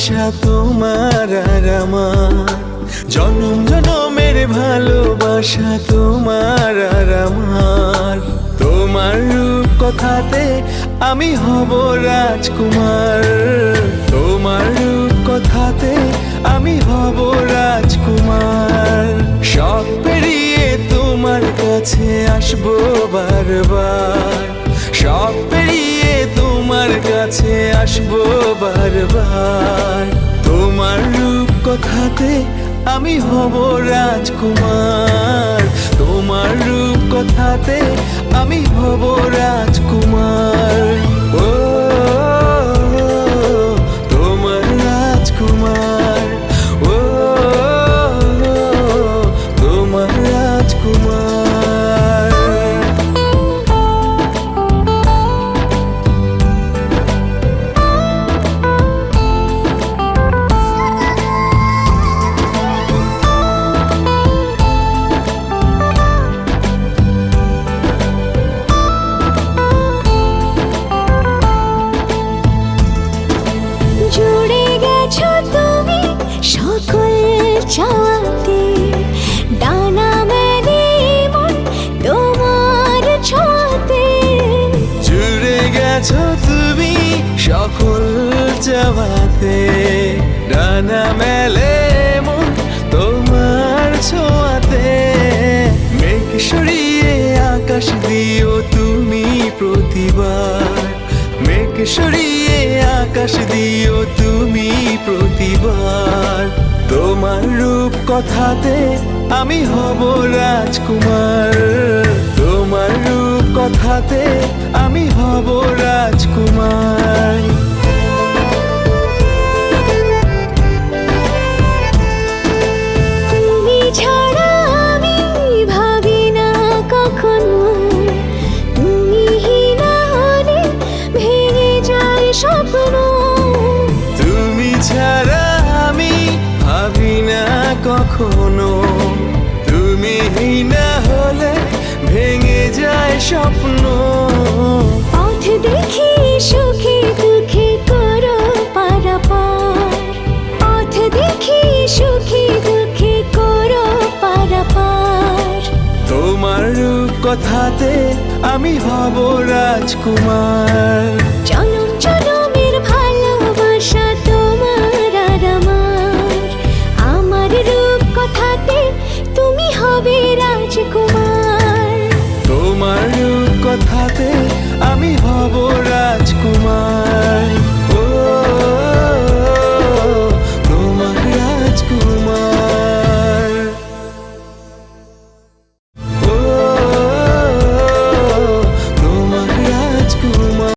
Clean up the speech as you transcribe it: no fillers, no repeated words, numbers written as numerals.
ভালোবাসা তোমার আর আমার, জনম জনমের ভালোবাসা তোমার আর আমার। তোমার রূপ কথাতে আমি হব রাজকুমার, তোমার রূপ কথাতে আমি হব রাজকুমার। সব পেরিয়ে তোমার কাছে আসবো বারবার, সব পেরিয়ে তোমার কাছে আসবো বারবার। তোমার রূপ কথাতে আমি হব রাজকুমার, তোমার রূপ কথাতে আমি হব রাজকুমার। ও তোমার রাজকুমার, ও তোমার রাজকুমার। জুড়ে গেছো তুমি সকল চাওয়াতে, ডানা মেলে মন তোমার ছোঁয়াতে। জুড়ে গেছো তুমি সকল চাওয়াতে, ডানা মেলে মন তোমার ছোঁয়াতে। মেঘ সরিয়ে আকাশ দিও তুমি প্রতিবার, মেঘ সরিয়ে আকাশ দিও তুমি প্রতিবার। তোমার রূপ কথাতে আমি হব রাজকুমার, তোমার রূপ কথাতে আমি হব রাজকুমার। তুমি ছাড়া আমি ভাবি না কখনো, তুমি না হলে ভেঙে যায় স্বপ্ন। তুমি ছাড়া আমি ভাবি না কখনো, তুমি না হলে ভেঙে যায় স্বপ্ন। পথ দেখি সুখে দুঃখে করো পারাপার, পথ দেখি সুখে দুঃখে করো পারাপার। তোমার রূপ কথাতে আমি হব রাজকুমার, জনম জনমের ভালোবাসা তোমার আর আমার। আমার রূপ কথাতে তুমি হবে রাজকুমার, তোমার রূপ কথাতে আমি হব রাজকুমার।